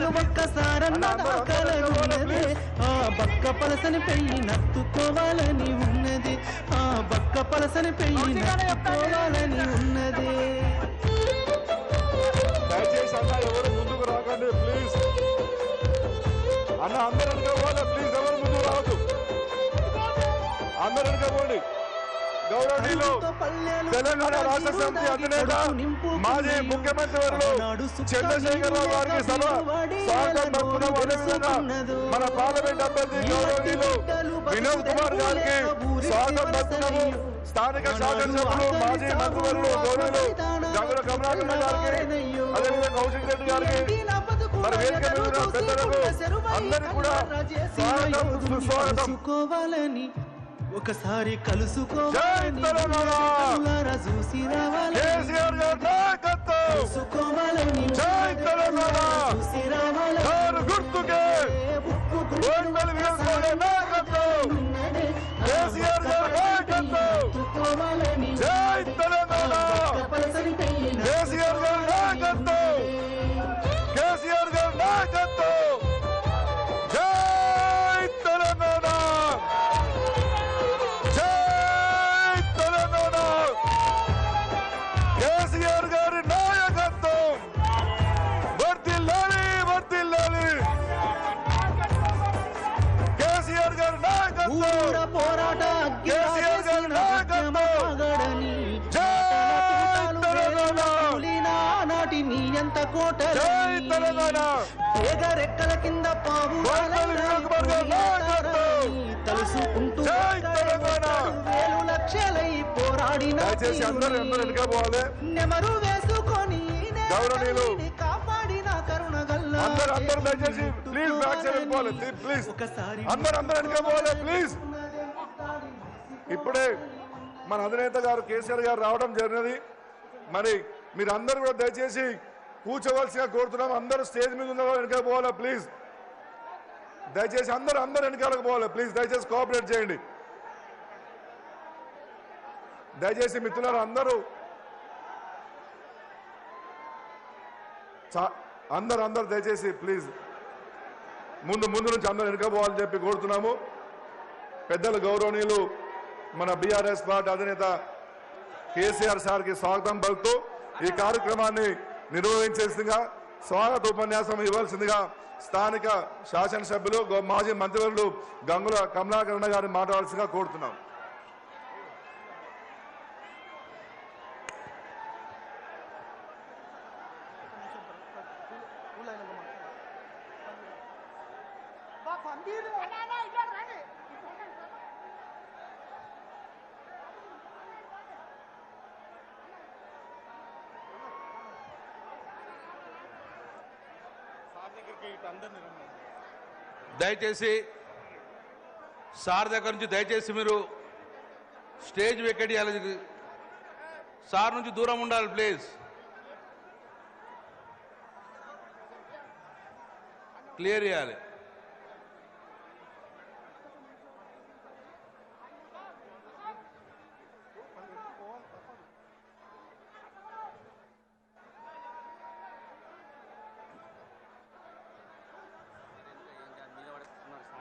నేను ఒక్కసారన్న కలగున్నదే ఆ బక్క పలసని పెయ్యి నత్తుకోవాలని ఉన్నది ఆ బక్క పలసని పెయ్యి నత్తుకోవాలని ఉన్నది దయచేసి అన్న ఎవరు ముందుకు రాకండి ప్లీజ్ అన్న అందరూ అనుకోవాలి ప్లీజ్ ఎవరు ముందుకు రావద్దు అందరూ అనుకోండి గౌరవనీయులు తెలంగాణ రాష్ట్ర సమితి అధినేత మాజీ ముఖ్యమంత్రి వర్యులు చంద్రశేఖరరావు గారికి సభ స్వాగతం పలుకుతున్నాం. అదేవిధంగా మన పార్లమెంట్ అభ్యర్థి గౌరవనీయులు వినోద్ కుమార్ గారికి స్వాగతం పలుకుతున్నాము. స్థానిక శాసనసభ్యులు మాజీ మంత్రివర్యులు గౌరవులు గంగుల కమలాకర్ గారికి అదేవిధంగా కౌశిక్ రెడ్డి గారికి మన వేదిక మీద ఉన్న పెద్దలకు అందరికీ కూడా స్వాగతం సుస్వాగతం. ఒకసారి కలుసుకోవాలని చూసి రావాలని గుర్తుకే జై తెలంగాణ కేసీఆర్ గారి నాయకత్వం కేసీఆర్ గారి నాయకత్వం జై తెలంగాణ జై తెలంగాణ కేసీఆర్ గారి నాయకత్వం వర్ధిల్లాలి వర్ధిల్లాలి కేసీఆర్ గారి నాయకత్వం పోరాట కేసీఆర్ గారి నాయకత్వం నాటి నీ ఎంత కోట రెక్కల కింద పావు తలుసుకుంటూ వేలు లక్షలై పోరాడిన నెమరు వేసుకొని కాపాడిన కరుణ గల్లా ప్లీజ్. ఇప్పుడే మన అధినేత గారు కేసీఆర్ గారు రావడం జరిగినది. మరి మీరు అందరూ కూడా దయచేసి కూర్చోవలసిగా కోరుతున్నాం. అందరూ స్టేజ్ మీద ఉన్న వాళ్ళు వెనకాల పోవాలా ప్లీజ్. దయచేసి అందరూ వెనకాలకు పోవాలా ప్లీజ్. దయచేసి కోఆపరేట్ చేయండి. దయచేసి మిత్రులారా అందరూ దయచేసి ప్లీజ్ ముందు నుంచి అందరూ వెనక పోవాలని చెప్పి కోరుతున్నాము. పెద్దలు గౌరవనీయులు మన బీఆర్ఎస్ పార్టీ అధినేత కేసీఆర్ సార్కి స్వాగతం పలుకుతూ ఈ కార్యక్రమాన్ని నిర్వహించేసిందిగా స్వాగత ఉపన్యాసం ఇవ్వాల్సిందిగా స్థానిక శాసనసభ్యులు మాజీ మంత్రివర్యులు గంగుల కమలాకర్ గారిని మాట్లాడాల్సిందిగా కోరుతున్నాం. దయచేసి సార్ దగ్గర నుంచి దయచేసి మీరు స్టేజ్ వెకెట్ చేయాలి. సార్ నుంచి దూరం ఉండాలి ప్లీజ్. క్లియర్ చేయాలి.